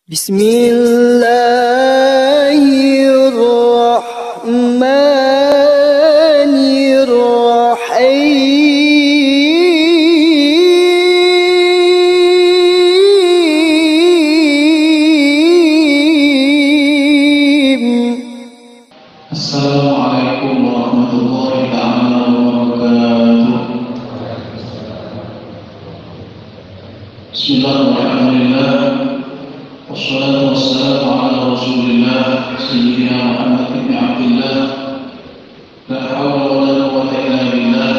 Bismillahirrahmanirrahim. Assalamualaikum warahmatullahi wabarakatuh. Bismillahirrahmanirrahim. Wassalatu wassalamu ala Rasulillah Sayyidina Muhammad ibn Abdullah. La hawla wa la quwwata illa billah.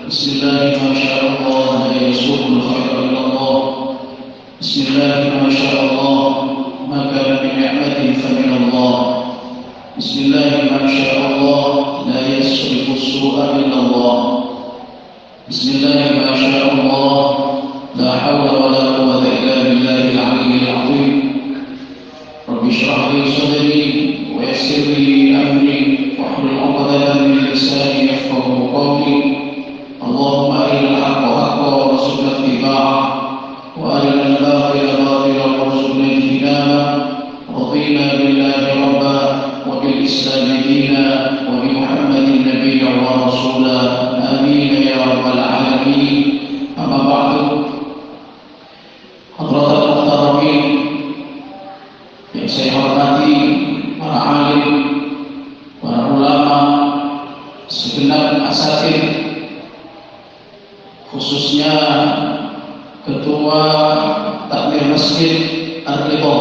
Bismillahi ma sya'allah la yasuqul khairu illa Allah. Bismillahi ma sya'allah ma kana bi ni'matin fa min Allah. Bismillahi ma sya'allah la yasrifu as-su'a illa Allah. Bismillahi ma sya'allah la hawla wa la quwwata illa billahil 'aliyyil 'azim. Rabbi shrah li sadri wa yassir li amri wahlul 'uqdatam min lisani yafqahu qawli. Allahumma arinal haqqa haqqan warzuqna ittiba'ah wa arinal batila batilan warzuqna ijtinabah. Radina billahi rabban وبالإسلام دينا وبمحمد نبيا ورسولا آمين يا رب العالمين. أما بعد، حضرات المحترمين yang saya hormati, para alim, para ulama, segenap asatidz, khususnya Ketua Takmir Masjid Ar-Ridha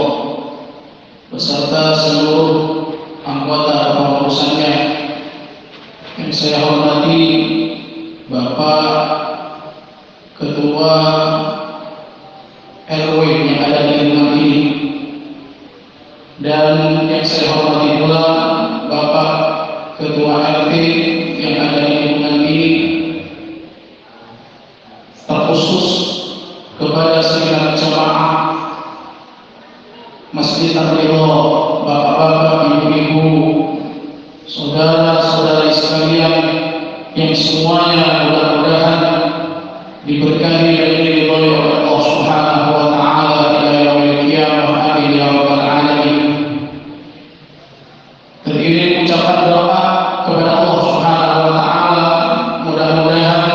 beserta seluruh anggota pengurusannya yang saya hormati, Bapak Ketua RW yang ada di rumah ini, dan yang saya hormati pula Bapak Ketua RT yang ada di lingkungan ini, terkhusus kepada segenap jemaah Masjid Ar-Ridha, bapak-bapak, ibu-ibu, saudara-saudari sekalian yang semuanya mudah-mudahan diberkahi dan diridhai oleh Allah Subhanahu wa taala ila yaumil qiyamah. Amin ya rabbal alamin. Teriring ucapan doa kepada Allah Subhanahu wa taala, mudah-mudahan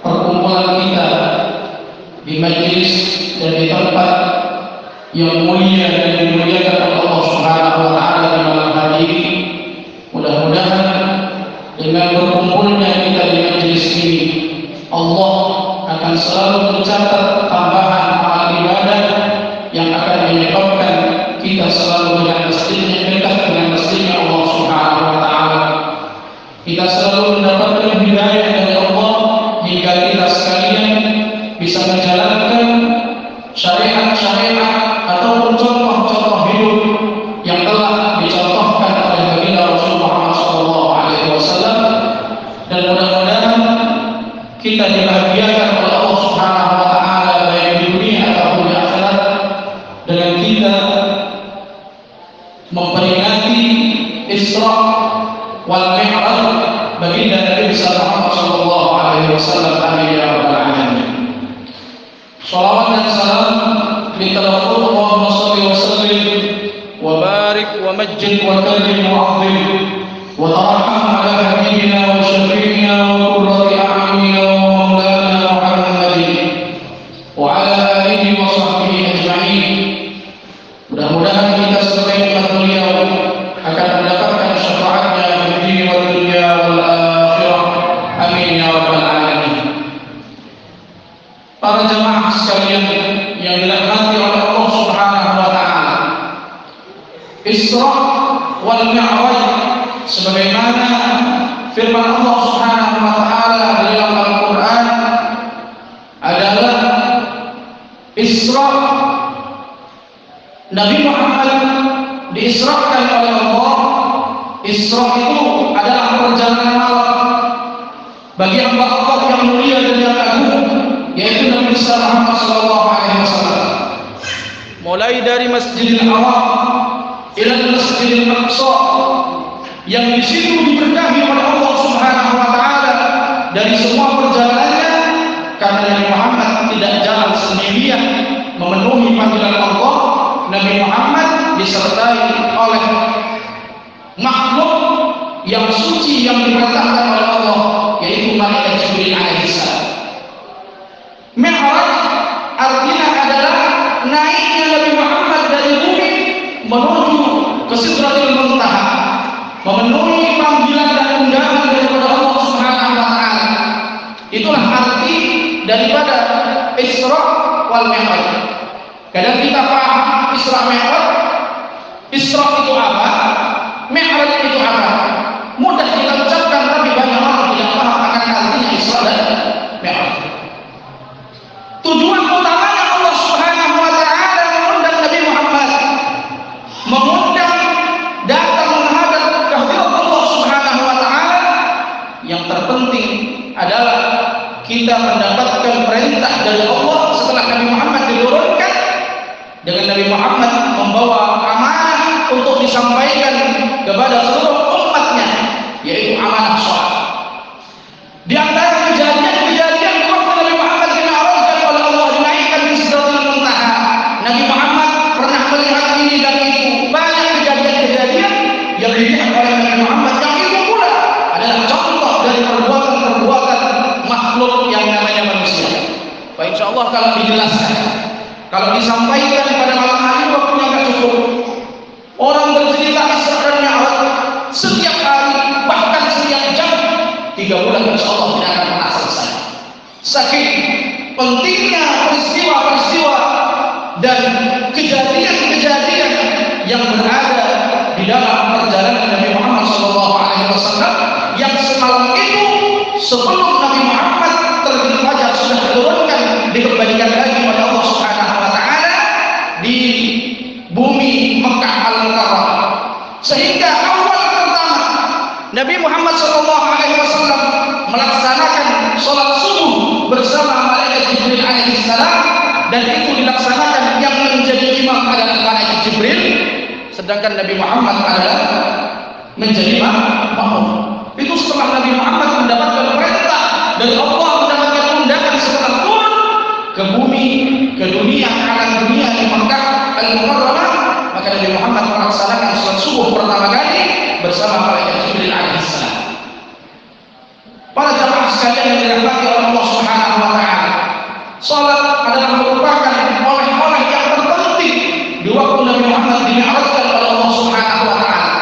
perkumpulan kita di majelis dan di tempat yang mulia dan dimuliakan oleh Allah Subhanahu wa taala di malam hari ini, mudah-mudahan dengan berkumpulnya kita di majelis ini, Allah akan selalu mencatat tambahan amal ibadah yang akan menyebabkan kita selalu dengan mestinya dekat dengan mestinya Allah Subhanahu wa taala. Kita selalu mendapatkan hidayah dari Allah hingga kita sekalian bisa menjalankan syariat-syariat ataupun contoh-contoh hidup yang telah dicontohkan oleh baginda Rasulullah SAW, dan mudah-mudahan kita dibahagiakan oleh Allah Subhanahu wa taala baik di dunia ataupun di akhirat dengan kita memperingati Isra wal Mi'raj baginda Nabi Muhammad SAW. Amin ya rabbal alamin. Shalawat dan salam litalafut Allahumma salli wa sallim wa barik wa majjid wa karim wa azim wa tarham ala habibina wa syafi'ina wa qurrati a'yunina wa maulana Muhammadin wa ala alihi wa sahbihi ajma'in. Mudah-mudahan kita sebagai umat beliau akan mendapatkan syafaatnya di dunia wal dunya wal akhirah. Amin ya rabbal alamin. Para jemaah sekalian yang dirahmati oleh Allah Subhanahu wa taala, Isra wal Mi'raj sebagaimana firman Allah Subhanahu wa taala dalam Al-Qur'an adalah Isra. Nabi Muhammad diisrakan oleh Allah. Isra itu adalah perjalanan malam bagi hamba Allah yang mulia dan yang agung, yaitu Nabi Muhammad SAW. Mulai dari Masjidil Haram ila Masjidil Aqsa, yang di situ diberkahi oleh Allah Subhanahu wa taala dari semua perjalanannya, karena Nabi Muhammad tidak jalan sendirian memenuhi panggilan Allah. Nabi Muhammad disertai oleh makhluk yang suci yang diperintahkan oleh Allah, yaitu malaikat Jibril alaihissalam. Mi'raj artinya adalah naiknya Nabi Muhammad dari bumi menuju ke Sidratul Muntaha, memenuhi panggilan dan undangan daripada Allah Subhanahu wa taala. Itulah arti daripada Isra wal Mi'raj. Kadang kita paham Isra Mi'raj. Isra itu apa? Mi'raj itu apa? Mudah kita ucapkan, tapi banyak orang tidak paham akan artinya Isra dan Mi'raj. Tujuan utamanya Allah Subhanahu wa taala mengundang Nabi Muhammad, mengundang datang menghadap kehadirat Allah Subhanahu wa taala. Yang terpenting adalah kita mendapatkan perintah dari Allah setelah Nabi Muhammad diturunkan, dengan Nabi Muhammad membawa amanah untuk disampaikan kepada seluruh umatnya, yaitu amanah sholat. Di antara kejadian-kejadian waktu Nabi Muhammad diarahkan oleh Allah dinaikkan di Sidratul Muntaha, Nabi Muhammad pernah melihat ini dan itu. Banyak kejadian-kejadian yang dilihat oleh Nabi Muhammad, yang itu pula adalah contoh dari perbuatan-perbuatan makhluk yang namanya manusia. Baik, insya Allah kalau dijelaskan, kalau disampaikan pada malam hari waktunya akan cukup. Orang bercerita Isra dan Mi'raj setiap hari, bahkan setiap jam, 3 bulan insya Allah tidak akan pernah selesai. Saking pentingnya peristiwa-peristiwa dan kejadian-kejadian yang berada di dalam perjalanan Nabi Muhammad SAW, yang semalam itu sebelum Nabi Muhammad terbit fajar sudah diturunkan, dikembalikan lagi pada Allah Subhanahu wa taala di bumi Mekah Al-Mukarramah. Sehingga awal pertama Nabi Muhammad SAW melaksanakan sholat subuh bersama malaikat Jibril alaihissalam, dan itu dilaksanakan yang menjadi imam adalah malaikat Jibril, sedangkan Nabi Muhammad adalah menjadi makmum. Itu setelah Nabi Muhammad mendapatkan perintah dari Allah, mendapatkan undangan setelah turun ke bumi, ke dunia, alam dunia di Mekah Al-Mukarramah, maka Nabi Muhammad melaksanakan sholat subuh pertama kali bersama malaikat Jibril alaihissalam. Para jamaah sekalian yang dirahmati oleh Allah Subhanahu wa taala, salat adalah merupakan oleh-oleh yang terpenting di waktu Nabi Muhammad dimi'rajkan oleh Allah Subhanahu wa taala.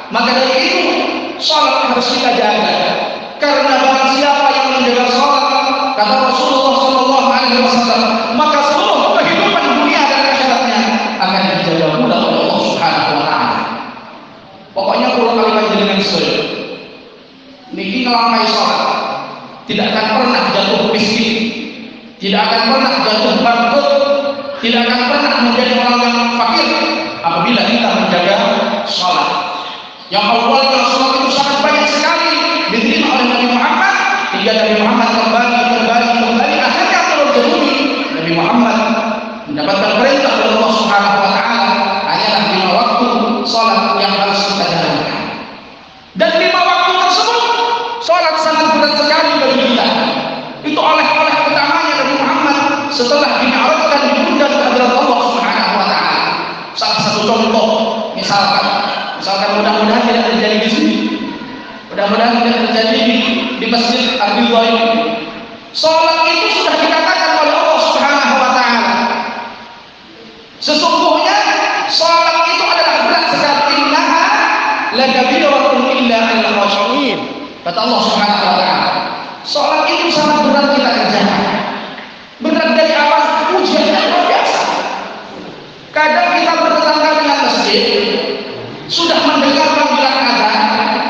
Maka dari itu salat harus kita jaga, karena barang siapa yang menjaga salat, kata Rasulullah SAW, maka seluruh kehidupan dunia dan akhiratnya akan dijaga pula oleh Allah Subhanahu wa taala. Pokoknya kalau kali panjenengan sedaya niki ngelampai salat, tidak akan pernah jatuh miskin, tidak akan pernah jatuh bangkrut, tidak akan pernah menjadi orang yang fakir apabila kita menjaga salat. Yang awalnya salat itu sangat banyak sekali diterima oleh Nabi Muhammad, hingga Nabi Muhammad kembali akhirnya turun ke bumi. Nabi Muhammad mendapatkan perintah dari Allah Subhanahu wa taala, hanyalah 5 waktu salat yang harus kita jalankan. Dan 5 waktu tersebut salat sangat berat sekali bagi kita. Itu oleh-oleh utamanya Nabi Muhammad setelah dimi'rajkan, diundang ke hadirat Allah Subhanahu wa taala. Salah satu contoh, misalkan mudah-mudahan tidak terjadi di sini, mudah-mudahan tidak terjadi di Masjid Ar-Ridha ini. Salat itu sudah dikatakan oleh Allah Subhanahu wa taala, sesungguhnya salat itu adalah berat sekali. Innaha lakabiratun illa 'alal khashi'in. Kata Allah Subhanahu wa taala, salat itu sangat berat kita kerjakan. Berat dari apa? Ujian yang luar biasa. Kadang kita bertetangga dengan masjid, sudah mendengar panggilan azan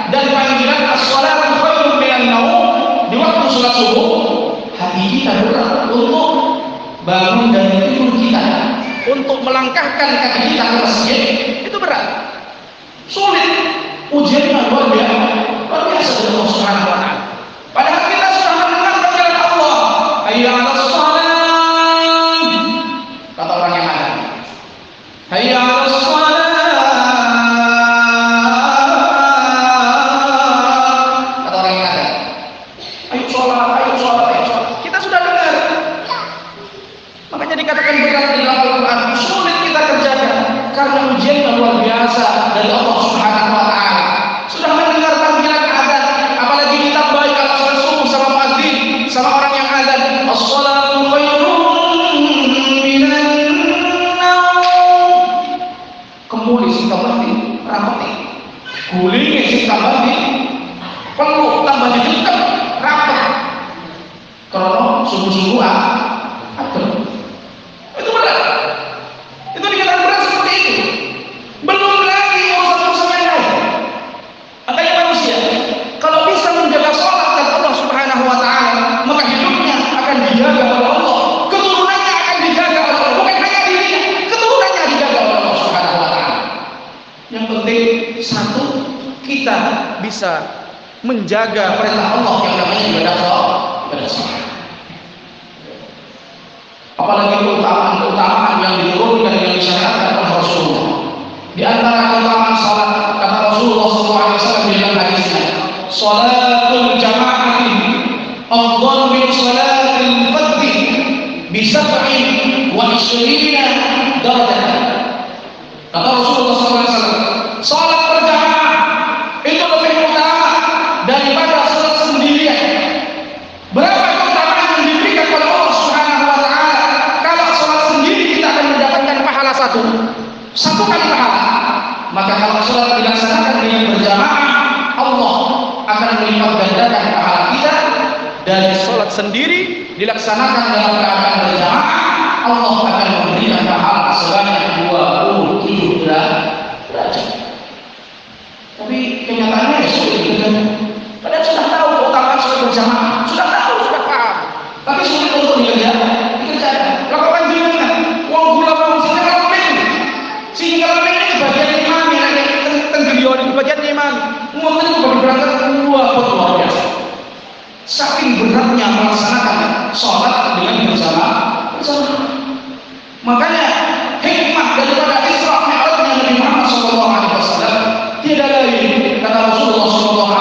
dan panggilan as-shalatu khairun minan naum di waktu salat subuh, hati kita berat untuk bangun dari tidur kita, untuk melangkahkan kaki kita ke masjid, itu berat, sulit, ujiannya luar biasa dari Allah Subhanahu wa taala. Padahal kita sudah mendengar panggilan Allah, hayya 'alas shalah, kata orang yang ada, hayya 'alas shalah, kata orang yang ada, ayo sholat. Kita sudah dengar. Makanya dikatakan berat di dalam Al-Quran, sulit kita kerjakan. bahasa dari Allah Subhanahu wa taala, sudah mendengar panggilan adzan, apalagi ditambah kalau salat subuh sama muadzin, sama orang yang adzan, as-shalatu khairun minan naum. Kemuli sing tambah di rapeti. Gulinge sing tambah di peluk tambah di dekat rapet. Karena subuh-subuh atur. Itu berat. Itu dikatakan berat seperti itu. Belum lagi urusan-urusan yang lain. Makanya manusia kalau bisa menjaga sholat dan Allah Subhanahu wa taala, maka hidupnya akan dijaga oleh Allah, keturunannya akan dijaga oleh Allah, bukan hanya dirinya, keturunannya dijaga oleh Allah Subhanahu wa taala. Yang penting satu, kita bisa menjaga perintah Allah yang namanya ibadah sholat. Apalagi keutamaan yang diturunkan yang disyariatkan oleh Rasulullah. Di antara keutamaan salat, kata Rasulullah SAW di dalam hadisnya, salatul jama'ati afdal min salatil fardhi bi 27 darajah. Kata Rasulullah SAW, salat berjamaah itu lebih utama daripada salat sendirian. Berapa keutamaan yang diberikan oleh Allah Subhanahu wa taala? Kalau salat sendiri kita akan mendapatkan pahala satu kali pahala. Maka kalau salat dilaksanakan dengan berjamaah, Allah akan melipat gandakan pahala kita. Dari salat sendiri dilaksanakan dalam keadaan berjamaah, Allah akan memberikan pahala sebanyak 27 derajat. Tapi kenyataannya sulit juga. Padahal sudah tahu keutamaan salat berjamaah, sudah tahu, sudah paham. Tapi sulit untuk dikerjakan. Lakukan jenengan. Wong gula wong sing ngalamin. Sing ngalamin ini bagian imam yang tenggelion itu bagian imam. Ngomong itu berangkat luar biasa. Saking beratnya melaksanakan sholat dengan bersama. Makanya hikmah daripada Isra Mi'rajnya Nabi Muhammad SAW tidak lain, kata Rasulullah SAW,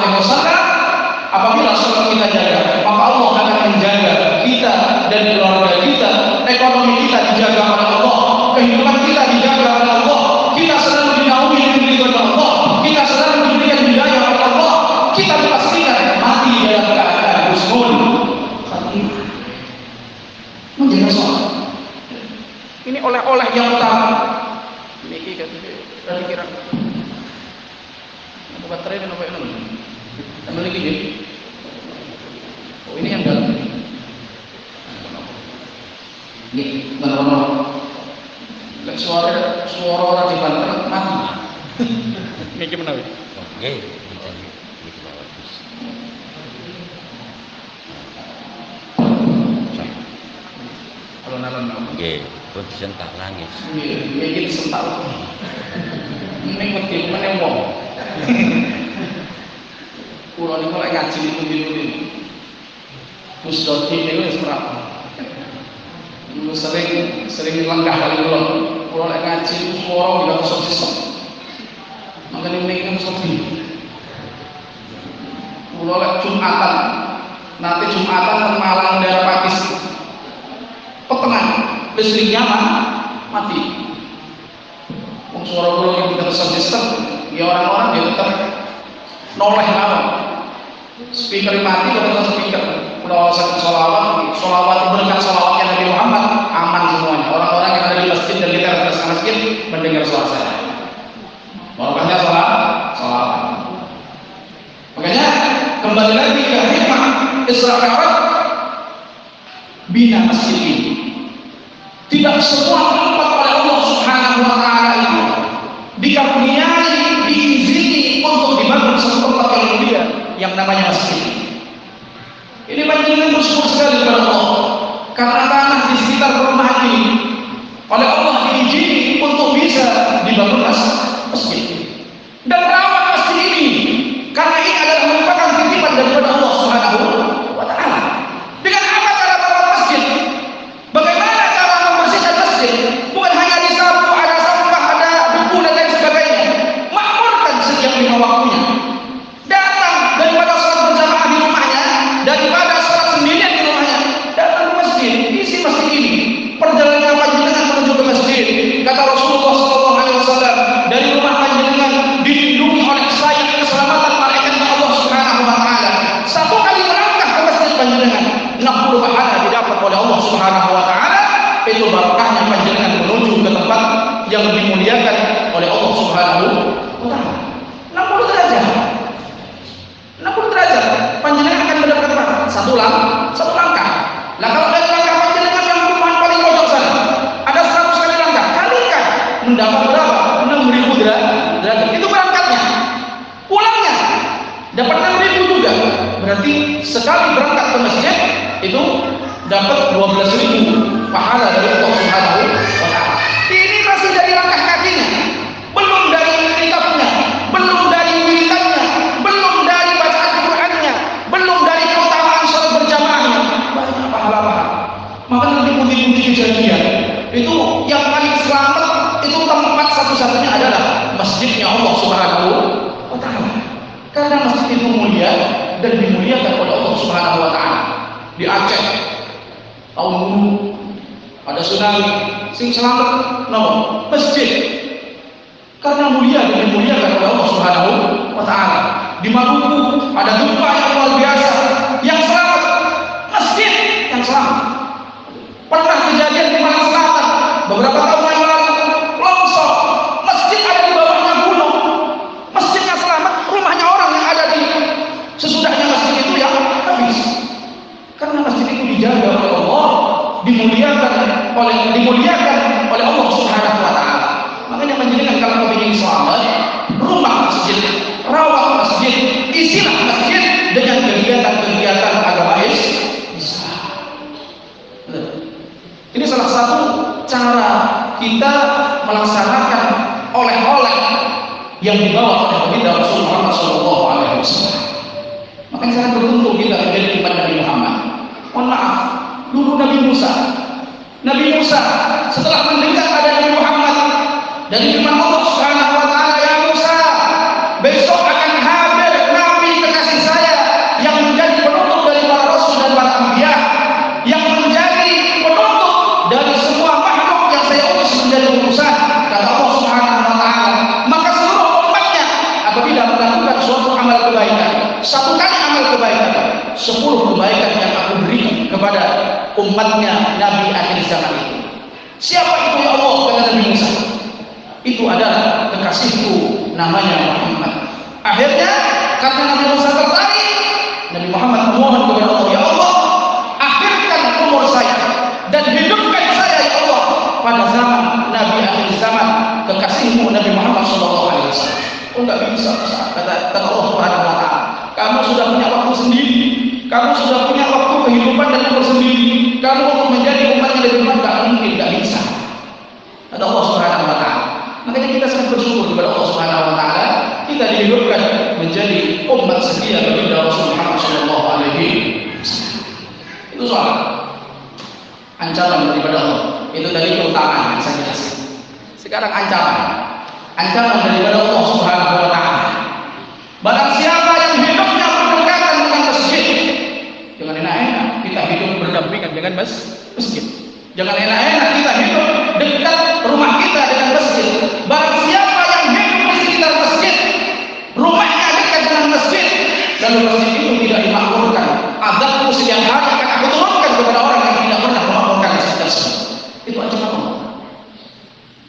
apabila sholat kita jaga, maka Allah akan menjaga kita dan keluarga kita, ekonomi kita dijaga oleh Allah, kehidupan kita dijaga oleh Allah, kita selalu dinaungi dengan ridho Allah, kita selalu diberikan hidayah oleh Allah, kita dipastikan mati dalam keadaan husnul khatimah. Menjaga sholat ini oleh-oleh yang utama. Ini kan kira baterai dan apa ini? Tambah lagi deh. Oh ini yang dalam. Ini benar-benar. Suara orang di Banten mati. Ini gimana? Oke. Kalau nalan oke, kau disentak nangis. Ini disentak. Ini ngerti mana yang mau? Pulau ini mulai ngaji di pundi-pundi. Pusdoti itu seberapa? Dulu sering langkah kali pulau ngaji itu semua orang bilang sosial. Makanya mereka sosial. Pulau Jumatan, nanti Jumatan Malang daerah Pakis, petenang, listriknya mati. Suara pulau yang tidak sosial. Ya orang-orang dia tetap noleh lawan. Speaker mati kalau speaker. Kalau sholawat berkat sholawatnya Nabi Muhammad aman semuanya. Orang-orang yang ada di masjid dan di teras masjid mendengar suara saya. Makanya sholawat. Makanya kembali lagi ke hikmah Isra Mi'raj, bina masjid ini. Tidak semua tempat oleh Allah Subhanahu wa taala itu dikaruniai, diizini untuk dibangun satu tempat yang mulia yang namanya masjid. Ini panjenengan bersyukur sekali kepada Allah karena tanah di sekitar rumah ini oleh Allah diizini untuk bisa dibangun masjid. Dan rawat masjid ini karena ini adalah merupakan titipan daripada Allah Subhanahu wa taala. Dengan apa cara merawat masjid? Bagaimana cara membersihkan masjid? Bukan hanya disapu, ada sampah, ada debu dan lain sebagainya. Makmurkan setiap 5 waktunya. Datang daripada sholat berjamaah di rumahnya, daripada sholat sendirian di rumahnya, datang ke masjid, isi masjid ini. Perjalanan panjenengan menuju ke masjid, kata Rasulullah SAW, dari rumah panjenengan yang dimuliakan oleh Allah Subhanahu wa taala. 60 derajat. 60 derajat. Panjenengan akan mendapatkan berapa? Satu langkah. Nah, kalau dari langkah panjenengan yang rumah paling pojok sana, ada 100 kali langkah, kalikan mendapat berapa? 6.000 derajat. Itu berangkatnya. Pulangnya dapat 6.000 juga. Berarti sekali berangkat ke masjid itu dapat 12.000 pahala dari Allah Subhanahu wa taala. Ini masih dari langkah kakinya, belum dari itikafnya, belum dari wiridannya, belum dari bacaan Qur'annya, belum dari keutamaan salat berjamaahnya. Banyak pahala-pahala. Maka nanti pundi-pundi kejadian itu yang paling selamat itu tempat satu-satunya adalah masjidnya Allah Subhanahu wa taala. Karena masjid itu mulia dan dimuliakan oleh Allah Subhanahu wa taala. Di Aceh tahun dulu ada tsunami, sing selamat nomor masjid, karena mulia dan dimuliakan oleh Allah Subhanahu wa taala. Di Maluku ada gempa yang luar biasa, yang selamat masjid yang selamat. Pernah kejadian di Malang Selatan beberapa tahun yang lalu, longsor, masjid ada di bawahnya gunung, masjidnya selamat, rumahnya orang yang ada di sesudahnya masjid itu yang habis. Karena masjid itu dijaga oleh Allah, dimuliakan oleh Allah Subhanahu wa taala. Makanya panjenengan kalau ingin selamat, rumah masjid, rawat masjid, isilah masjid dengan kegiatan-kegiatan agama Islam. Ini salah satu cara kita melaksanakan oleh-oleh yang dibawa oleh Baginda Rasul Muhammad SAW. Makanya sangat beruntung kita menjadi umat Nabi Muhammad. Mohon maaf, dulu Nabi Musa setelah mendengar ada Nabi Muhammad dari firman Allah Subhanahu wa taala, ya Musa, besok akan hadir nabi kekasih saya yang menjadi penutup dari para rasul dan para anbiya, yang menjadi penutup dari semua makhluk yang saya utus menjadi utusan. Kata Allah Subhanahu wa taala, maka seluruh umatnya apabila melakukan suatu amal kebaikan, satu kali amal kebaikan, 10 kebaikan yang aku berikan kepada umatnya Nabi akhir zaman itu. Siapa itu ya Allah? Kata Nabi Musa, itu adalah kekasihku namanya Muhammad. Akhirnya karena Nabi Musa tertarik, Nabi Muhammad memohon kepada Allah, ya Allah, akhirkan umur saya dan hidupkan saya ya Allah pada zaman Nabi akhir zaman, kekasihmu Nabi Muhammad SAW. Oh, nggak bisa, kata Allah Subhanahu wa taala, kamu sudah punya waktu sendiri, kamu sudah punya waktu kehidupan dan umur sendiri, kamu untuk menjadi umat yang lebih baik nggak mungkin, nggak bisa, kata Allah Subhanahu wa taala. Makanya kita sangat bersyukur kepada Allah Subhanahu wa taala, kita dihidupkan menjadi umat setia baginda Rasul Muhammad SAW. Itu soal ancaman daripada Allah. Itu tadi keutamaan yang saya jelaskan. Sekarang ancaman daripada Allah Subhanahu wa taala. Barang siapa yang hidupnya berdekatan dengan masjid, jangan enak-enak kita hidup berdampingan dengan masjid. Jangan enak-enak kita hidup dekat rumah kita dengan masjid. Barang siapa yang hidup di sekitar masjid, rumahnya dekat dengan masjid, lalu masjid itu tidak dimakmurkan, azabku setiap hari akan aku turunkan kepada orang yang tidak pernah memakmurkan masjid tersebut. Itu ancaman Allah.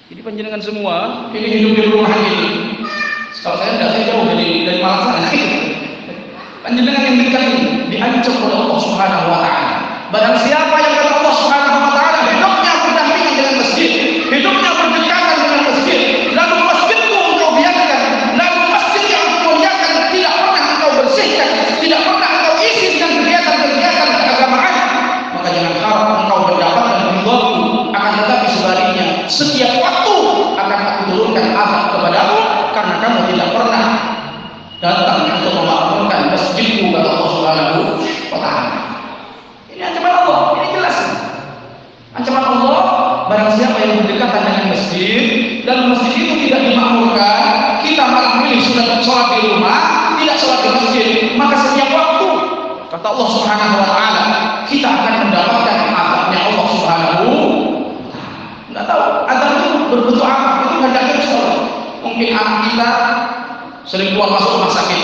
Jadi panjenengan semua ini hidup di rumah ini. Kalau saya tidak, saya jauh dari Malang sana. Panjenengan yang dekat ini diancam oleh Allah Subhanahu wa taala. Barang siapa yang kata Allah Subhanahu wa taala hidupnya berdampingan dengan masjid, hidupnya berdekatan dengan masjid, lalu masjidku engkau biarkan, lalu masjid yang engkau muliakan tidak pernah engkau bersihkan, tidak pernah engkau isi dengan kegiatan-kegiatan keagamaan, maka jangan harap engkau mendapatkan ridhaku, akan tetapi sebaliknya setiap waktu akan aku turunkan azab kepadamu karena kamu tidak pernah datang untuk memakmurkan masjidku, kata Allah Subhanahu wa taala. Ini ancaman Allah, ini jelas. Ancaman Allah, barang siapa yang berdekatan dengan masjid dan masjid itu tidak dimakmurkan, kita malah milih sudah sholat di rumah, tidak sholat di masjid, maka setiap waktu, kata Allah Subhanahu wa taala, kita akan mendapatkan azabnya Allah Subhanahu wa taala. Enggak tahu azab itu berbentuk apa, itu hendaknya Allah. Mungkin anak kita sering keluar masuk rumah sakit,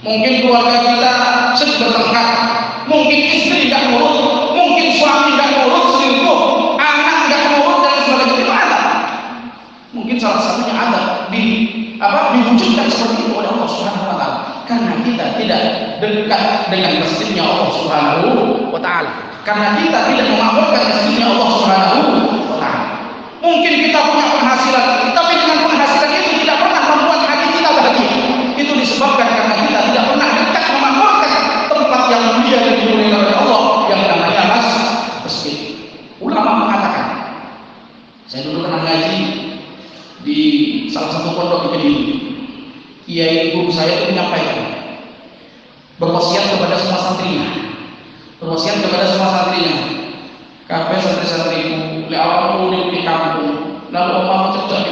mungkin keluarga kita sering bertengkar, mungkin istri tidak nurut, mungkin suami tidak nurut, selingkuh, anak tidak nurut, dan sebagainya. Itu ada. Mungkin salah satunya ada diwujudkan seperti itu oleh Allah Subhanahu wa taala. Karena kita tidak dekat dengan masjidnya Allah Subhanahu wa taala. Karena kita tidak memakmurkan masjidnya Allah Subhanahu wa taala. Mungkin kita punya penghasilan, tapi dengan penghasilan itu tidak pernah membuat hati kita bahagia. Itu disebabkan karena kita tidak pernah dekat memakmurkan tempat yang mulia dan dimuliakan oleh Allah yang namanya masjid. Ulama mengatakan, saya dulu pernah ngaji di salah satu pondok di Kediri. Kiai guru saya itu menyampaikan, berwasiat kepada semua santrinya, kabeh santri-santriku, lek awakmu urip di kampung, lalu omahmu cedhak di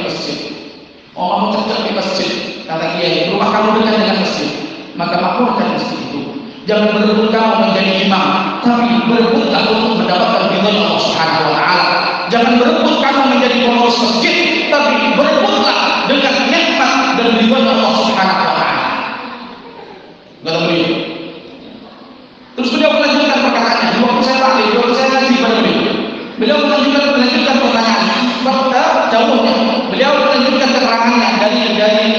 masjid, kata Kiai, rumah kamu dekat dengan masjid, maka makmurkan masjid itu. Jangan berebut kamu menjadi imam, tapi berebutlah untuk mendapatkan ridha Allah Subhanahu wa taala. Jangan berebut kamu menjadi pengurus masjid, tapi berebutlah dengan nikmat dan ridha Allah Subhanahu wa taala. Kata beliau. Terus beliau melanjutkan perkataannya. Di waktu saya taklim, di waktu saya ngaji pada beliau melanjutkan pertanyaannya. Jauhnya. Beliau melanjutkan keterangannya dari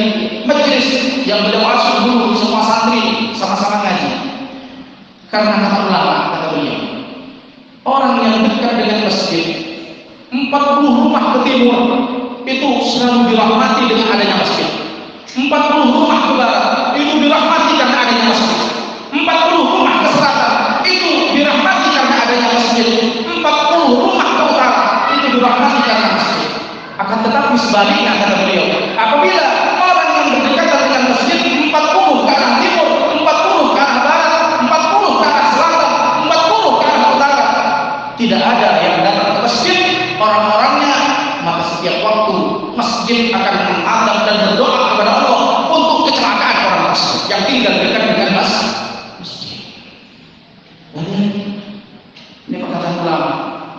majelis yang beliau asuh dulu semua santri sama-sama ngaji. Karena kata ulama, kata beliau, orang yang dekat dengan masjid 40 rumah ke timur itu selalu dirahmati dengan adanya masjid. 40 rumah ke barat itu dirahmati karena adanya masjid. 40 rumah ke selatan itu dirahmati karena adanya masjid. 40 rumah ke utara itu dirahmati karena masjid. Akan tetapi sebaliknya, kata beliau, apabila orang yang berdekatan dengan masjid 40 ke arah timur, 40 ke arah barat, 40 ke arah selatan, 40 ke arah utara, tidak ada yang datang ke masjid orang-orangnya, maka setiap waktu masjid akan menghadap dan berdoa kepada Allah untuk kecelakaan orang tersebut yang tinggal dekat dengan masjid. Ini perkataan ulama,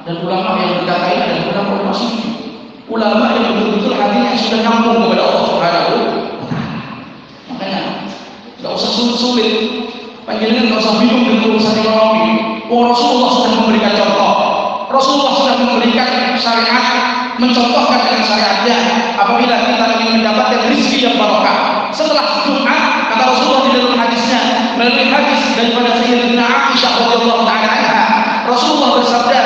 dan ulama yang berkata ini adalah ulama sufi, ulama yang betul-betul hatinya sudah nyambung kepada Allah Subhanahu wa taala. Makanya tidak usah sulit-sulit, panjenengan tidak usah bingung dengan urusan ekonomi. Rasulullah sudah memberikan contoh. Rasulullah sudah memberikan syariat, mencontohkan dengan syariatnya. Apabila kita ingin mendapatkan rezeki yang barokah setelah Jumat, kata Rasulullah di dalam hadisnya, melalui hadis daripada Sayyidatina Aisyah radhiyallahu taala anha, Rasulullah bersabda,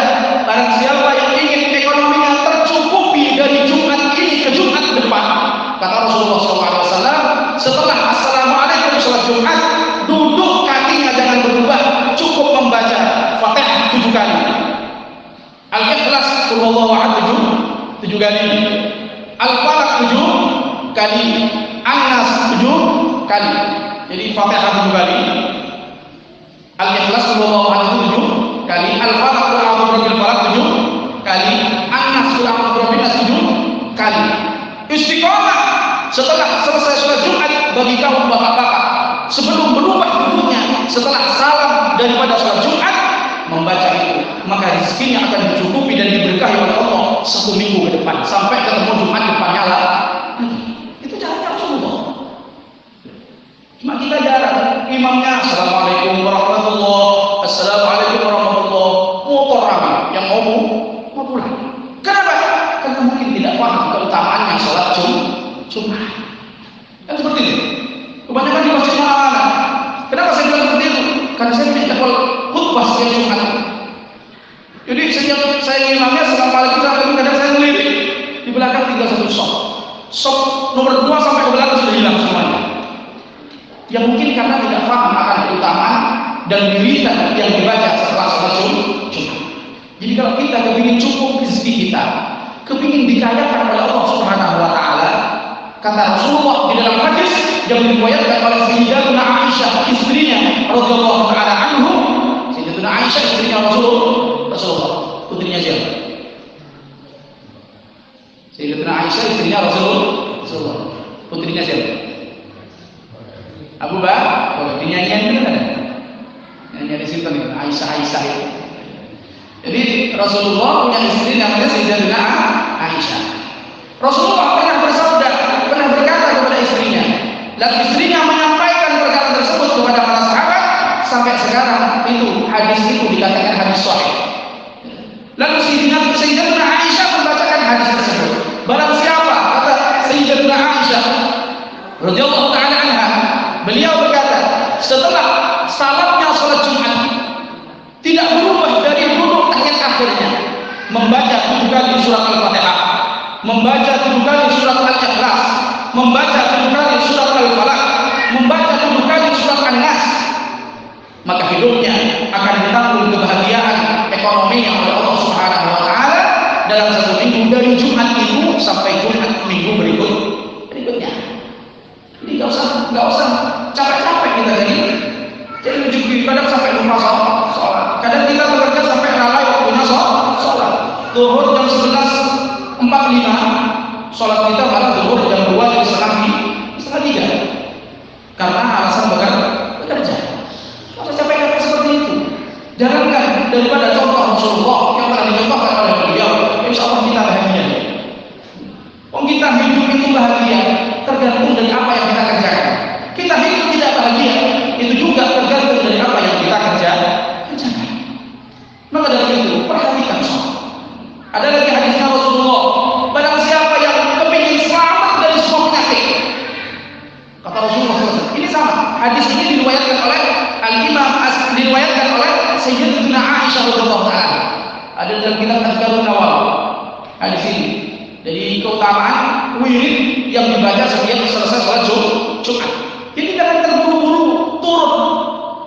barang siapa yang ingin ekonominya tercukupi dari Jumat ini ke Jumat depan, kata Rasulullah SAW, setelah assalamualaikum salat Jumat, duduk kakinya jangan berubah, cukup membaca Fatihah 7 kali, Al-Ikhlas Qulhuwallahu ahad 7 kali, Al-Falaq 7 kali, An-Nas 7 kali. Jadi Fatihah 7 kali, Al-Ikhlas Qulhuwallahu ahad 7 kali, Al-Falaq Qul a'udzu birabbil falaq 7 kali, An-Nas Qul a'udzu birabbin nas 7 kali. Istiqomah setelah selesai sholat Jumat bagi kaum bapak-bapak, sebelum berubah duduknya setelah salam daripada sholat Jumat, membaca itu, maka rezekinya akan dicukupi dan diberkahi oleh Allah 1 minggu ke depan sampai ketemu Jumat depannya lah. Itu caranya Rasulullah. Cuma kita jarang, imamnya assalamualaikum warahmatullahi, assalamualaikum warahmatullahi, motor ramai yang ngomong mau pulang. Kenapa? Karena mungkin tidak paham keutamaannya sholat Jumat. Kan seperti itu. Kebanyakan di masjid mana-mana. Kenapa saya bilang seperti itu? Karena saya punya jadwal khutbah setiap Jumat. Jadi sejak saya imamnya assalamualaikum warahmatullahi, kadang saya melirik di belakang tinggal 1 sop nomor 2 sampai ke belakang sudah hilang semuanya. Ya mungkin karena tidak paham akan keutamaan dan wiridan yang dibaca setelah sholat Jumat. Jadi kalau kita kepingin cukup rezeki kita, kepingin dikayakan oleh Allah Subhanahu wa taala, kata Rasulullah di dalam hadis yang diriwayatkan oleh Sayyidatina Aisyah istrinya radhiyallahu taala anhu, Sayyidatina Aisyah istrinya Rasulullah, putrinya siapa? Sayyidatina Aisyah istrinya Rasulullah, putrinya siapa? Abu Bakar. Dinyanyian itu kan? Nyanyian di situ nih, Aisyah itu. Jadi Rasulullah punya istri namanya Sayyidatina Aisyah. Rasulullah pernah bersabda, pernah berkata kepada istrinya, dan istrinya menyampaikan perkara tersebut kepada para sahabat, sampai sekarang itu hadis itu dikatakan hadis sahih. Lalu Sayyidatina Aisyah membacakan hadis tersebut. Barang siapa radhiyallahu taala anha, beliau berkata, setelah salatnya salat Jumat tidak berubah dari duduk tahiyat akhirnya, membaca 7 kali surat Al-Fatihah, membaca 7 kali surat Al-Ikhlas, membaca 7 kali surat Al-Falaq, membaca 7 kali surat An-Nas, maka hidupnya akan ditanggung kebahagiaan ekonominya oleh Allah Subhanahu wa taala dalam satu minggu, dari Jumat itu sampai Jumat minggu berikutnya. Jadi nggak usah capek-capek kita jadi ujung kadang sampai lupa sholat. Kadang kita bekerja sampai lalai waktunya sholat. Zuhur jam 11.45, sholat kita malah zuhur jam 2 jam setengah 3 karena alasan bekerja. Nggak usah capek-capek seperti itu. Jangankan daripada contoh Rasulullah yang pernah dicontohkan oleh beliau, insya Allah kita bahagia. Kita hidup itu bahagia tergantung dari apa yang kita kerjakan. Kita hidup tidak bahagia itu juga tergantung dari apa yang kita kerjakan. Maka dari itu perhatikan sholat. Ada lagi hadisnya Rasulullah, barang siapa yang kepingin selamat dari semua penyakit, kata Rasulullah SAW, ini sama. Hadis ini diriwayatkan oleh Al-Imam diriwayatkan oleh Sayyidatina Aisyah radhiyallahu taala. Ada dalam kitab Adhkarun Nawawi. Hadis ini. Jadi keutamaan wirid yang dibaca setiap selesai sholat Jumat. Jadi jangan terburu-buru turun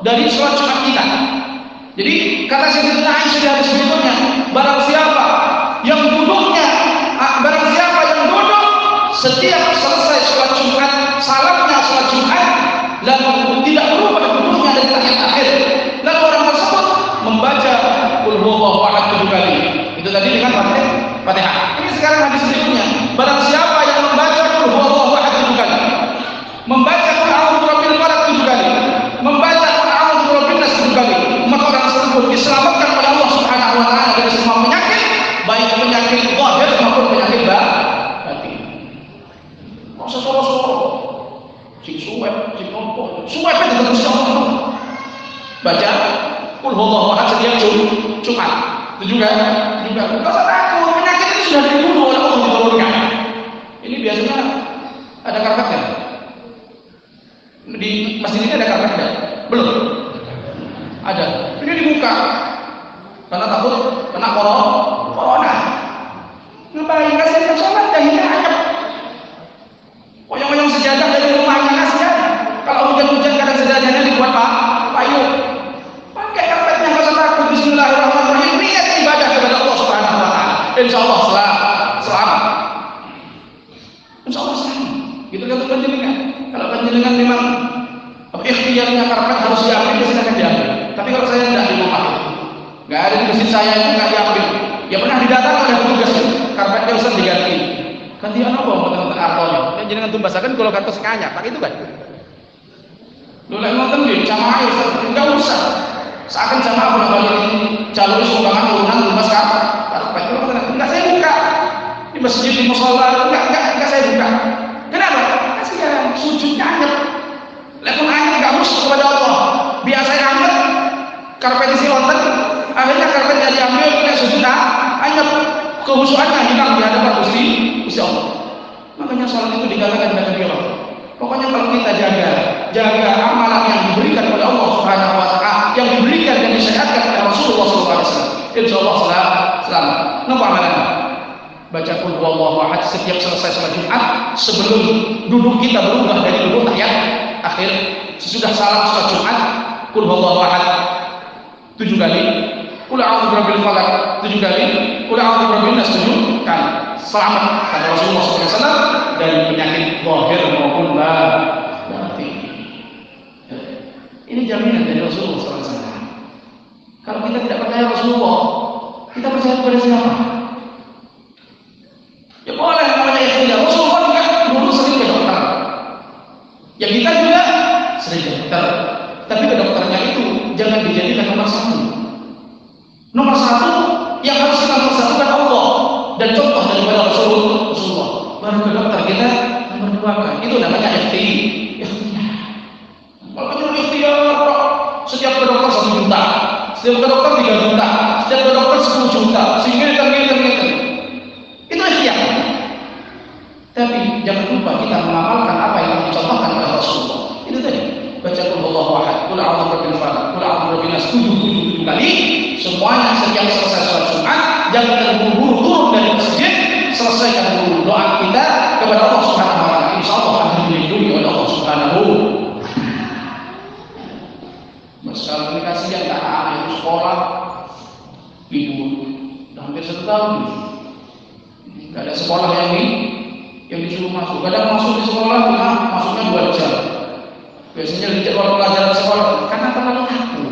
dari sholat Jumat kita. Jadi kata Sayyidatina Aisyah di hadis berikutnya, barang siapa yang duduk setiap selesai sholat Jumat, salamnya sholat Jumat, lalu tidak berubah duduknya dari tahiyat akhir, lalu orang tersebut membaca Qul huwallahu ahad 7 kali. Itu tadi dengan Fatihah. Ini sekarang hadis berikutnya, barang siapa yang membaca Qul huwallahu ahad 7 kali, membaca Qul a'udzu birabbil falaq 7 kali, membaca Qul a'udzu birabbin nas 7 kali, maka orang tersebut diselamatkan oleh Allah Subhanahu wa taala dari semua penyakit, baik penyakit zahir maupun penyakit batin. Masa soro-soro si suwep, si nompo, suwep itu terus Allah. Baca Qul huwallahu ahad setiap Jumat. Itu juga enggak usah takut, penyakit itu sudah dibunuh oleh Allah diturunkan. Ini biasanya ada karpetnya. Di masjid ini ada karpetnya? Belum. Ada. Ini dibuka karena takut kena corona. Ngapain? Kasih yang sholat dahinya anyep. Oyong-oyong sejadah dari rumahnya kasihan. Kalau hujan-hujan kadang sejadahnya dibuat payung. Pakai karpetnya, nggak usah takut. Bismillahirrahmanirrahim. Niat ibadah kepada Allah Subhanahu wa taala. Insya Allah selamat. Insya Allah selamat. Gitu kata panjenengan. Kalau panjenengan memang ikhtiarnya karpet harus diambil, silakan diambil. Tapi kalau saya tidak di rumah, nggak ada di masjid saya itu nggak diambil. Ya pernah didatang oleh petugas, karpetnya usah diganti. Gantian apa teman-teman artonya? Dan jenengan tumbasakan kalau kantor sekanya, pakai itu kan? Lu lagi nonton di jamaah ya, nggak usah. Seakan jamaah bolak-balik jalur sumbangan urunan tumbas karpet. Enggak saya buka di masjid di musola, enggak saya buka. Kenapa? Kasihan sujudnya anyep. Lekun anyep nggak musuh kepada Allah. Biasanya anyep, karpet isi lontar, akhirnya karpetnya diambil, kayak sujud anyep. Kehusuannya hilang di hadapan Gusti Allah. Makanya sholat itu dikatakan dengan kabirah. Pokoknya kalau kita jaga amalan yang diberikan oleh Allah Subhanahu wa taala, yang diberikan dan disyariatkan oleh Rasulullah SAW, insyaallah selamat. Napa amalannya? Baca Qul huwallahu ahad setiap selesai sholat Jumat, sebelum duduk kita berubah dari duduk tahiyat akhir, sesudah salam sholat Jumat, Qul huwallahu ahad 7 kali, Qul a'udzu birabbil falaq 7 kali, Qul a'udzu birabbin nas 7 kali. Selamat kata Rasulullah SAW dari penyakit zahir maupun batin. Ini jaminan dari Rasulullah SAW. Kalau kita tidak percaya Rasulullah, kita percaya kepada siapa? Ya boleh namanya ikhtiar. Rasulullah juga dulu sering ke dokter. Ya kita juga sering ke dokter. Tapi ke dokternya itu jangan dijadikan nomor 1. Nomor 1 yang harus kita persatukan Allah dan contoh daripada Rasulullah. Baru ke dokter kita nomor 2 kan. Itu namanya ikhtiar. Kalau kita ikhtiar, setiap ke dokter 1 juta, setiap ke dokter 3 juta, setiap ke dokter 10 juta, sehingga kita itu ikhtiar. Tapi jangan lupa kita mengamalkan apa yang dicontohkan oleh Rasulullah. Itu tadi, baca qul huwallahu ahad, qul a'udzu birabbil falaq, qul a'udzu birabbin nas 7 kali. Semuanya setiap selesai sholat Jumat, jangan terburu-buru turun dari masjid, selesaikan dulu doa kita kepada Allah Subhanahu wa taala. Insyaallah akan dilindungi oleh Allah Subhanahu. Masalah komunikasi yang tak ada itu sekolah, ibu hampir 1 tahun. Tidak ada sekolah yang disuruh masuk. Kadang masuk di sekolah, masuknya 2 jam. Biasanya di jadwal pelajaran sekolah karena terlalu takut.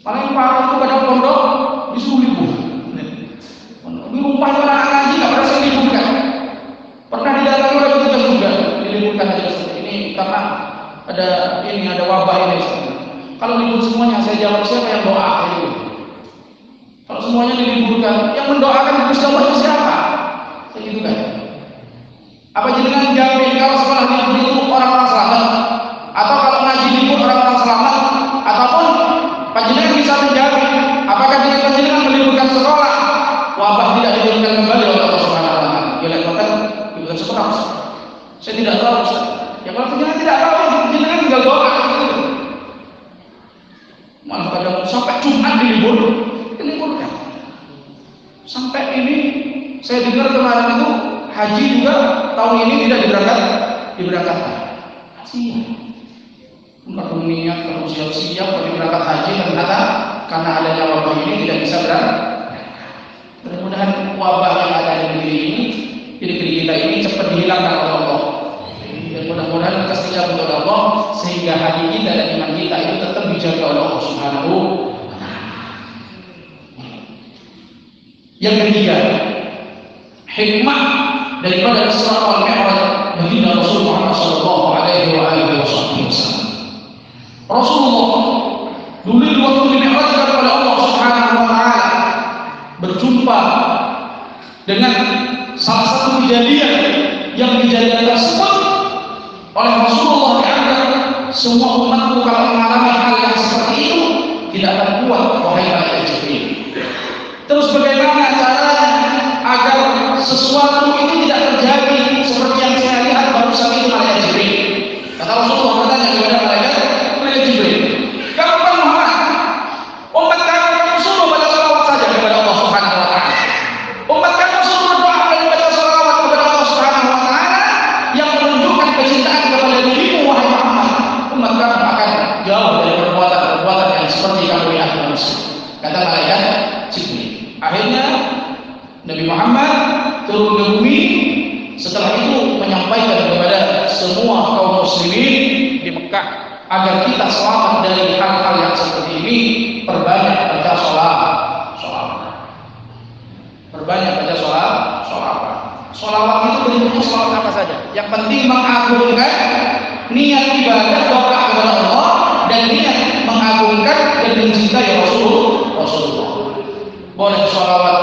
Paling parah itu kadang pondok disuruh libur. Di rumah anak ngaji nggak pernah saya liburkan. Pernah didatangi oleh petugas juga diliburkan aja seperti ini karena ada wabah ini. Kalau libur semuanya saya jawab siapa yang doa itu? Kalau semuanya diliburkan, yang mendoakan Gusti Allah siapa? Saya gitu kan. Apa jenengan jamin kalau sekolah libur itu orang-orang selamat? Atau kalau ngaji libur orang-orang selamat? Ataupun panjenengan bisa menjamin apakah panjenengan meliburkan sekolah wabah tidak diturunkan kembali oleh Allah Subhanahu wa taala? Ya lepas liburkan sekolah. Saya tidak tahu Ustaz. Ya kalau panjenengan tidak tahu, panjenengan tinggal doa gitu. Malah kadang sampai Jumat diliburkan. Sampai ini saya dengar kemarin itu haji juga tahun ini tidak diberangkatkan. Kasihan. Kalau niat, kalau siap-siap kalau berangkat haji ternyata karena adanya wabah ini tidak bisa berangkat. Mudah-mudahan wabah yang ada di negeri kita ini cepat dihilangkan oleh Allah. Dan mudah-mudahan kesetiaan untuk Allah sehingga hati kita dan iman kita itu tetap dijaga oleh Allah Subhanahu wa taala. Yang ketiga, hikmah daripada Isra wal Mi'raj bagi Rasulullah sallallahu alaihi wasallam. Rasulullah dulu di waktu dimi'rajkan oleh Allah Subhanahu wa taala berjumpa dengan salah satu kejadian yang kejadian tersebut oleh Rasulullah dianggap semua umatku kalau mengalami hal yang seperti itu tidak akan kuat wahai malaikat Jibril. Terus bagaimana caranya agar sesuatu itu tidak terjadi seperti yang saya lihat barusan itu malaikat Jibril? Kata Rasulullah bertanya kepada malaikat Jibril, kapan Muhammad? Umat kamu suruh baca salawat saja kepada Allah Subhanahu wa taala. Umat kamu suruh berdoa dan baca salawat kepada Allah Subhanahu wa taala yang menunjukkan kecintaan kepada dirimu wahai Muhammad. Umat kamu akan jauh dari perbuatan yang seperti kamu lihat manusia. Kata malaikat Jibril. Akhirnya Nabi Muhammad turun ke bumi. Setelah itu menyampaikan kepada semua kaum muslimin di Mekah agar kita selamat dari hal-hal yang seperti ini, perbanyak baca sholawat itu bentuknya sholawat apa saja. Yang penting mengagungkan niat ibadah doa kepada Allah dan niat mengagungkan dan mencintai Rasulullah. Boleh sholawat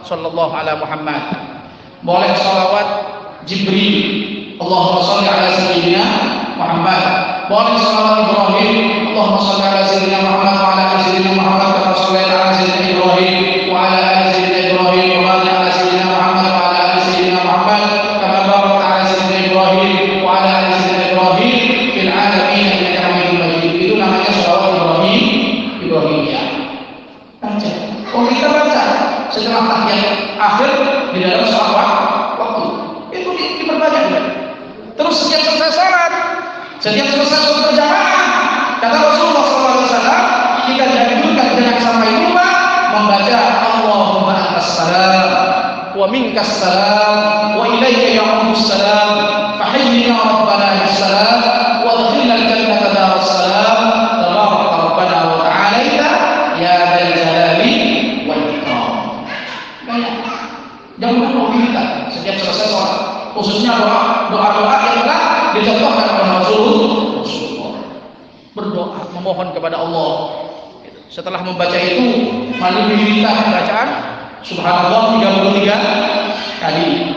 sallallahu ala Muhammad, boleh sholawat Jibril, Allahumma sholli ala sayyidina Muhammad, boleh sholawat Ibrahim, Allahumma sholli ala sayyidina Muhammad wa ala ali sayyidina Muhammad kama shallaita ala sayyidina Ibrahim wa ala ali sayyidina Ibrahim wa barik ala sayyidina Muhammad wa ala ali sayyidina Muhammad kama barakta ala sayyidina Ibrahim wa ala ali sayyidina Ibrahim fil alamin innaka Hamidum Majid. Itu namanya sholawat Ibrahimiyah. Baca. Oh, kita baca setelah tahiyat akhir di dalam sholat waktu. Itu diperbanyak. Terus setiap selesai salat, setiap selesai sholat berjamaah, kata Rasulullah SAW, kita dianjurkan jangan sampai lupa membaca Allahumma antas salam wa minkas salam wa ilaika ya'udus salam fahayyina rabbana bis salam wa adkhilna al-jannata daras salam tabaraka rabbana wa ta'alaita ya dzal jalali wal ikram. Banyak. Jangan lupa kita setiap selesai sholat, khususnya doa-doa yang telah dicontohkan oleh Rasulullah. Berdoa memohon kepada Allah. Setelah membaca itu, mari kita bacaan Subhanallah 33 kali,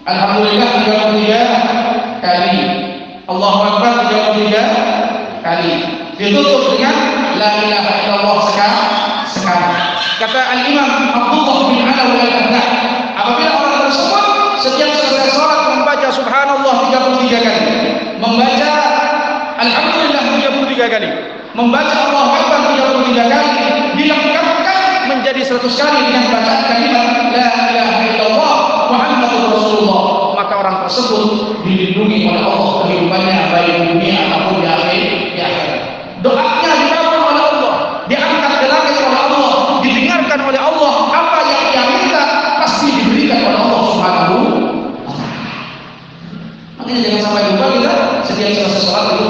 Alhamdulillah 33 kali, Allahu Akbar 33 kali. Ditutup dengan La ilaha illallah sekali. Kata Al-Imam Abdullah bin Alawi al-Ahdah, apabila orang tersebut setiap selesai membaca Alhamdulillah 33 kali, membaca Allahu Akbar 33 kali, dilengkapkan menjadi 100 kali dengan bacaan kalimat La ilaha illallah Muhammadur Rasulullah, maka orang tersebut dilindungi oleh Allah kehidupannya baik di dunia ataupun di akhirat. Doanya dikabul oleh Allah, diangkat ke langit oleh Allah, didengarkan oleh Allah, apa yang dia minta pasti diberikan oleh Allah Subhanahu wa taala. Makanya jangan sampai lupa kita setiap selesai sholat itu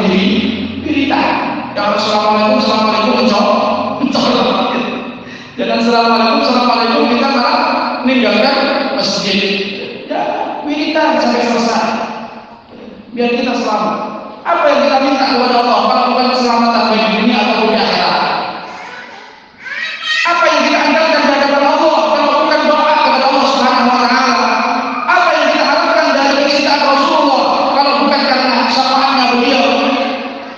diri tahan. Jangan assalamualaikum mencol. Jangan assalamualaikum kita malah meninggalkan masjid. Ya, wiridan sampai selesai. Biar kita selamat. Apa yang kita minta kepada Allah kalau bukan keselamatan baik di dunia ataupun di akhirat? Apa yang kita andalkan di hadapan Allah kalau bukan doa kepada Allah Subhanahu wa taala? Apa yang kita harapkan dari kecintaan Rasulullah kalau bukan karena syafaatnya beliau?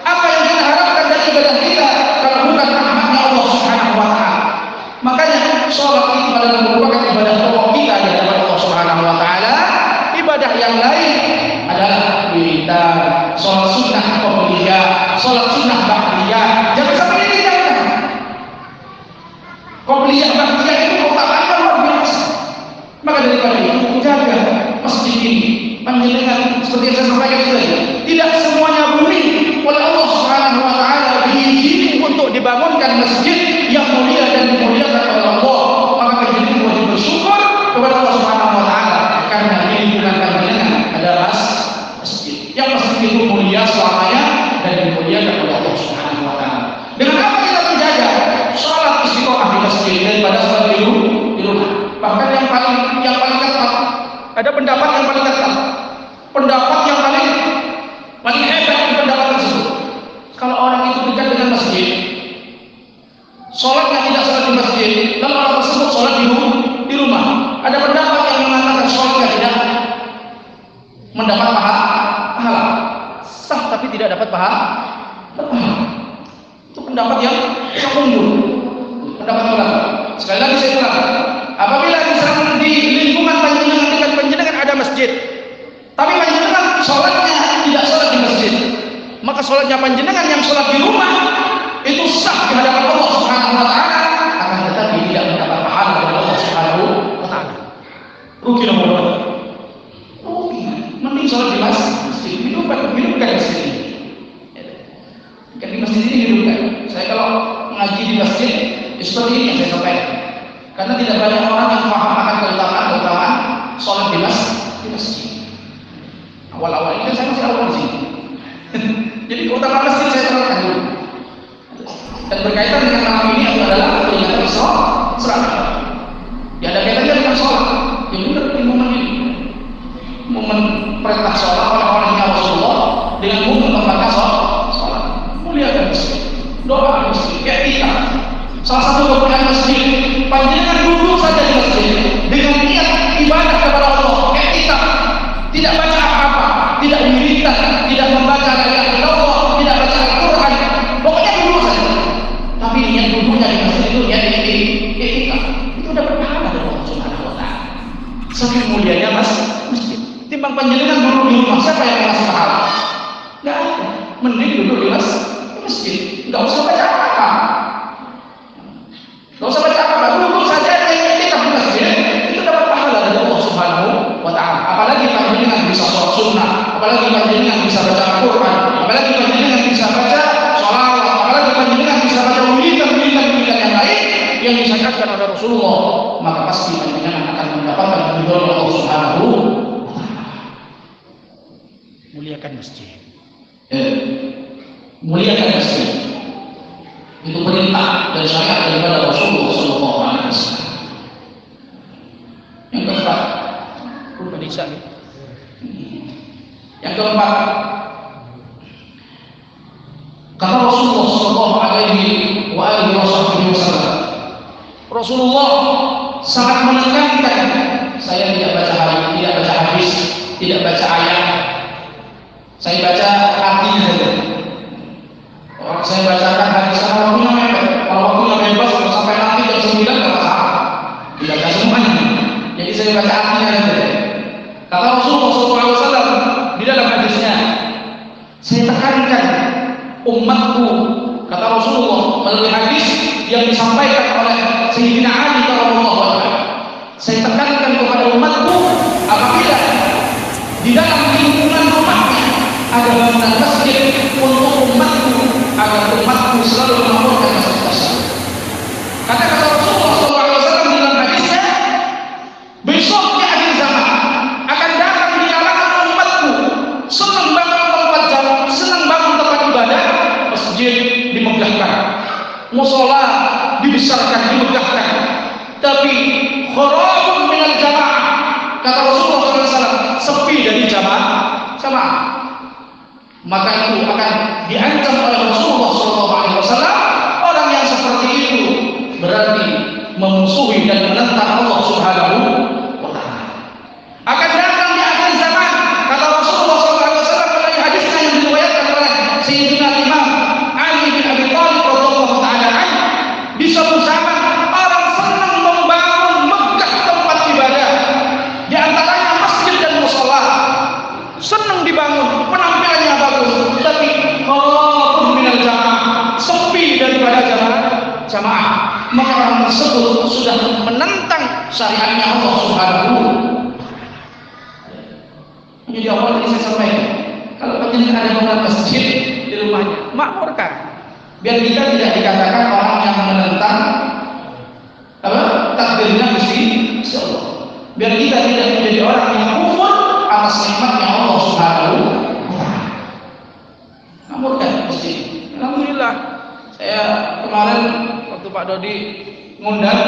Apa yang kita harapkan dari ibadah kita kalau bukan rahmatnya Allah Subhanahu wa taala? Makanya sholat itu adalah merupakan ibadah pokok kita di hadapan Allah Subhanahu wa taala. Ibadah yang lain adalah wiridan, sholat sunnah qobliyah, sholat sunnah ba'diyah. Jangan sampai ditinggalkan. Qobliyah ba'diyah itu keutamaannya luar biasa. Maka daripada itu jaga masjid ini. Panjenengan seperti yang saya sampaikan tadi, tidak semuanya bumi oleh Allah Subhanahu wa taala diizini untuk dibangunkan masjid yang mulia dan dimuliakan oleh Allah. Maka panjenengan wajib bersyukur kepada Allah Subhanahu wa taala karena di lingkungan panjenengan ada masjid. Yang masjid itu mulia selamanya dan dimuliakan oleh Allah Subhanahu wa taala. Dengan apa kita menjaga salat istiqomah di masjid daripada salat di rumah? Bahkan yang paling ketat, ada pendapat yang paling ketat. Pendapat yang paling hebat di pendapat tersebut. Kalau orang itu dekat dengan masjid, sholatnya tidak sholat di masjid, lalu orang tersebut sholat di rumah. Ada pendapat yang mengatakan sholatnya tidak mendapat pahala, sah tapi tidak dapat pahala. Itu pendapat yang unggul, pendapat ulama. Sekali lagi saya ulang, apabila misalnya di lingkungan panjenengan dekat panjenengan ada masjid, tapi panjenengan sholatnya tidak sholat di masjid, maka sholatnya panjenengan yang sholat di rumah itu sah di hadapan Allah Subhanahu wa taala, akan tetapi tidak mendapat pahala dari Allah Subhanahu wa taala. Rugi nomor berapa? Rugi. Mending sholat di masjid, hidupkan masjid ini. Kan di masjid ini hidupkan. Saya kalau ngaji di masjid, seperti ini yang saya sampaikan. Karena tidak banyak orang yang paham akan keutamaan sholat di masjid. Awal-awal ini saya masih awal di sini. Jadi keutamaan masjid saya terangkan dulu. Dan berkaitan dengan malam ini adalah peringatan sholat. Ya ada kaitannya dengan sholat. Yang benar di momen ini, momen perintah sholat oleh orangnya Rasulullah dengan momen tempatnya sholat. Muliakan masjid, doa masjid, kayak kita. Salah satu kemuliaan masjid, panjenengan duduk saja di masjid dengan niat ibadah kepada Allah, kayak kita. Tidak baca apa-apa, tidak wiridan, tidak membaca ayat Allah, tidak baca Al-Quran, pokoknya duduk saja. Tapi niat duduknya di masjid itu niat itikaf, itu dapat pahala dari Allah Subhanahu wa taala. Saking mulianya masjid. Timbang panjenengan duduk di rumah, siapa yang ngasih pahala? Enggak ada. Mending duduk di masjid, enggak usah baca apa-apa. Enggak usah baca apa-apa, duduk saja itikaf di masjid, itu dapat pahala dari Allah Subhanahu wa taala. Apalagi panjenengan bisa sholat sunnah, apalagi panjenengan bisa baca Al-Quran, apalagi panjenengan bisa baca sholawat, apalagi panjenengan bisa baca wiridan yang lain yang disyariatkan oleh Rasulullah, maka pasti panjenengan akan mendapatkan ridho Allah Subhanahu wa taala. Muliakan masjid. Muliakan masjid. Itu perintah dan syariat daripada Rasulullah sallallahu alaihi wasallam. Yang keempat, yang keempat, kata Rasulullah sallallahu alaihi wasallam, Rasulullah sangat menekankan saya tidak baca hadis, tidak baca ayat, saya baca artinya saja. Orang saya bacakan hadis waktunya mepet, kalau waktunya bebas sampai nanti jam 9 nggak masalah, dibaca semuanya. Jadi saya baca artinya saja. Kata Rasulullah SAW di dalam hadisnya, Saya tekankan umatku, kata Rasulullah melalui hadis yang disampaikan oleh Sayyidina Ali radhiyallahu anhu. Saya tekankan kepada umatku, apabila di dalam lingkungan rumahnya ada bangunan masjid untuk umatku, agar umatku selalu melakukan masjid tersebut. Kata Rasulullah SAW dalam hadisnya, besok di akhir zaman akan datang di kalangan umatku senang bangun tempat jalan, senang bangun tempat ibadah, masjid dimegahkan, musola dibesarkan, dimegahkan, tapi kharabun minal jamaah, kata Rasulullah SAW, sepi dari jamaah. Maka itu akan diancam oleh Rasulullah SAW. Orang yang seperti itu berarti memusuhi dan menentang Allah Subhanahu wa Ta'ala. Akan datang di akhir zaman, kata Rasulullah SAW melalui hadisnya yang diriwayatkan oleh Sayyidina Imam Ali bin Abi Thalib radhiyallahu ta'ala anhu, di suatu zaman orang senang membangun megah tempat ibadah, di antaranya masjid dan mushola, senang dibangun, penampilannya bagus, tapi khalaqun minal jamaah, sepi daripada jamaah. Maka orang tersebut sudah menentang syariatnya Allah Subhanahu. Jadi awal tadi saya sampaikan, kalau pengen ada bangunan masjid di rumahnya, makmurkan, biar kita tidak dikatakan orang yang menentang takdirnya Gusti Allah. Biar kita tidak menjadi orang yang kufur atas nikmatnya Allah Subhanahu wa Ta'ala. Makmurkan masjid. Alhamdulillah, saya kemarin waktu Pak Dodi ngundang,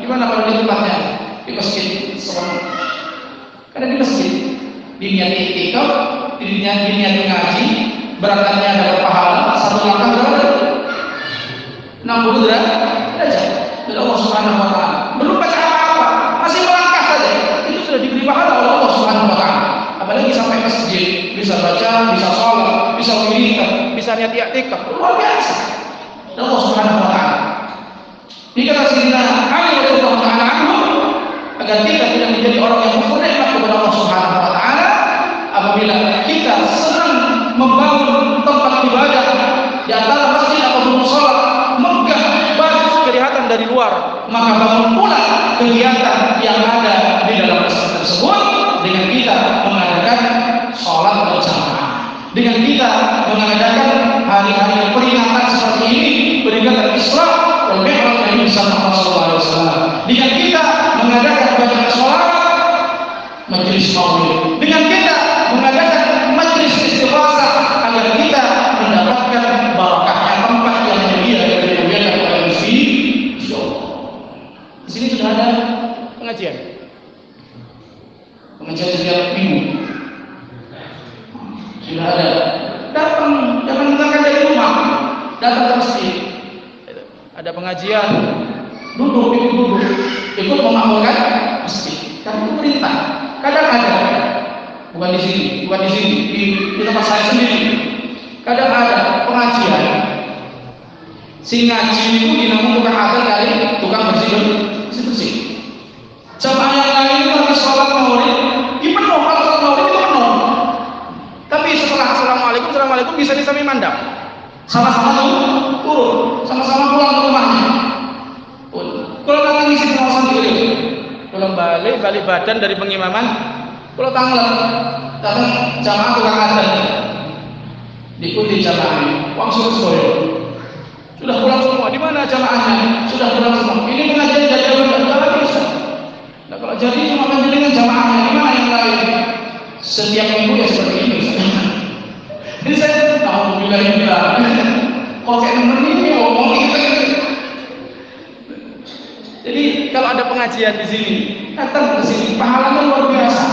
gimana Pak Dodi tempatnya? Di masjid Sono. Karena di masjid diniati itikaf, diniati ngaji, berangkatnya dapat pahala, satu langkah berapa? 60 derajat dari Allah Subhanahu wa Ta'ala. Belum baca apa-apa, masih melangkah saja, itu sudah diberi pahala oleh Allah Subhanahu wa Ta'ala. Apalagi sampai masjid, bisa baca, bisa sholat, bisa wirid, bisa niat i'tikaf, luar biasa. Allah Subhanahu wa Ta'ala. Dikata Sayyidina Ali radhiyallahu ta'ala anhu, agar kita tidak menjadi orang yang kufur nikmat kepada Allah Subhanahu wa Ta'ala, apabila kita senang membangun tempat ibadah di antara masjid atau mushola, megah, bagus, kelihatan dari luar, maka bangun pula kegiatan yang ada di dalam masjid tersebut dengan kita mengadakan sholat berjamaah, dengan kita mengadakan hari-hari peringatan seperti ini, peringatan Isra wal Mi'raj Nabi sallallahu alaihi wasallam, dengan kita mengadakan bacaan sholat, majelis maulid, dengan kita mengadakan majelis istighosah, agar kita mendapatkan barakahnya tempat yang mulia yang dimuliakan oleh Gusti Allah. Di sini sudah ada pengajian setiap minggu, sudah ada. Datang, jangan meninggalkan dari rumah, datang ke masjid. Ada pengajian, duduk, ikut memakmurkan masjid. Karena itu perintah. Kadang ada, bukan di sini, di tempat saya sendiri. Kadang ada pengajian, si ngaji itu dinamakan tukang adil dari tukang bersih. Jamaah yang lain itu harus sholat maulid, dipenuh. Kalau sholat maulid itu penuh. Tapi setelah assalamualaikum bisa disami mandap, sama-sama turun, sama-sama pulang ke rumahnya. Kalau nanti ngisi pengawasan diri, kalau balik badan dari pengimaman, kalau tanggal datang jamaah tukang adzan, diikuti jamaahnya, langsung sekolah. Sudah pulang semua, di mana jamaahnya? Sudah pulang semua. Ini pengajian jadi enggak bisa. Nah, kalau jadi cuma penjaringan jamaahnya, di mana yang lain? Setiap minggu ya seperti ini. Jadi saya tahu bila kok kayak ini ngomong gitu. Jadi kalau ada pengajian di sini, datang ke sini, pahalanya luar biasa.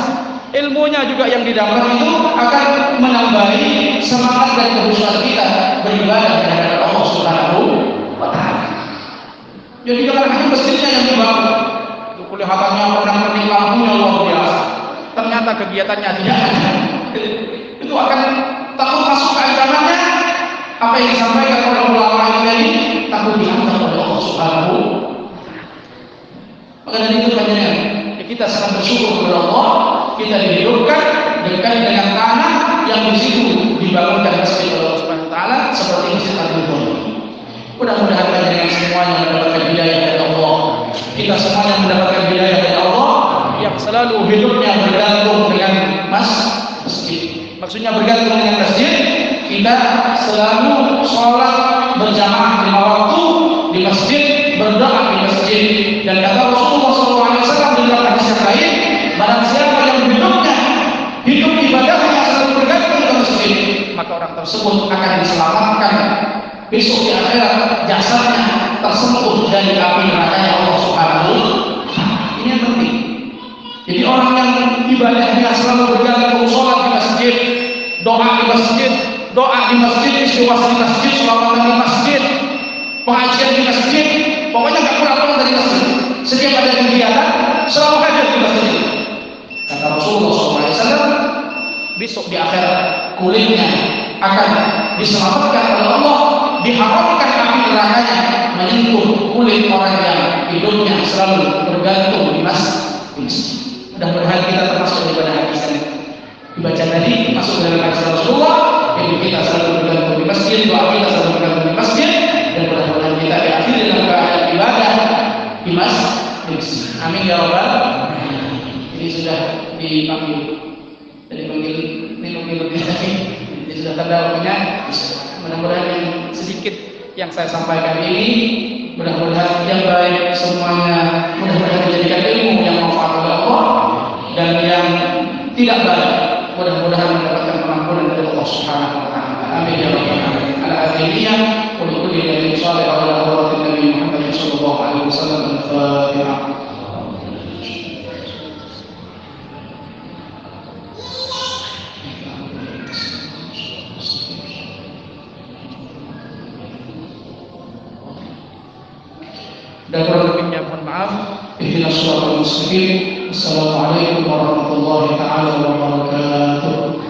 Ilmunya juga yang didapat itu akan menambahi semangat dan kehusuan kita beribadah kepada Allah Subhanahu wa Ta'ala. Jadi kalau hanya masjidnya yang dibangun, itu kelihatannya pernah lampunya luar biasa, ternyata kegiatannya tidak ada, itu akan takut masuk ke ancamannya. Apa yang disampaikan oleh ulama ini takut dianggap oleh Allah Subhanahu. Maka dari itu banyak kita sangat bersyukur kepada Allah, kita dihidupkan dekat dengan tanah yang di situ dibangunkan masjid oleh Allah Subhanahu wa taala seperti Masjid Al-Nabawi. Mudah-mudahan dengan semuanya mendapatkan hidayah dari Allah. Kita semuanya mendapatkan hidayah dari Allah yang selalu hidupnya bergantung dengan masjid. Maksudnya bergantung dengan masjid. Kita selalu sholat berjamaah 5 waktu di masjid, berdoa di masjid. Dan kata Rasulullah SAW di dalam hadis yang lain, barang siapa yang hidup ibadahnya selalu bergantung ke masjid, maka orang tersebut akan diselamatkan besok di akhirat, jasadnya tersentuh dari api neraka Allah Subhanahu wa taala. Ini yang penting. Jadi orang yang ibadahnya selalu bergantung, sholat di masjid, doa di masjid, istighfar di masjid, selawatan di masjid, pengajian di masjid, pokoknya nggak pulang dari masjid. Setiap ada kegiatan selalu hadir di masjid. Kata Rasulullah SAW, besok di akhirat kulitnya akan diselamatkan oleh Allah, diharamkan api nerakanya menyentuh kulit orang yang hidupnya selalu bergantung di masjid. Mudah-mudahan kita termasuk daripada hadis yang dibaca tadi, masuk dalam hadis Rasulullah. Hidup kita selalu bergantung di masjid, doa kita selalu bergantung di masjid, dan mudah-mudahan kita diakhiri dalam keadaan ibadah di masjid. Amin ya rabbal alamin. Ini sudah dipanggil, ini sudah tanda waktunya. Mudah-mudahan yang sedikit yang saya sampaikan ini, mudah-mudahan yang baik semuanya, mudah-mudahan menjadikan ilmu yang manfaat oleh Allah, dan yang tidak baik mudah-mudahan mendapatkan pengampunan dari Allah Subhanahu wa taala. Amin ya rabbal alamin. Al-akhiriyah wa kulli nabiyyin shalih wa ala hawati Nabi Muhammad sallallahu alaihi wasallam. Al-Fatihah. Dan kurang lebihnya mohon maaf. Ihdinas shiratal mustaqim. Assalamualaikum warahmatullahi taala wabarakatuh.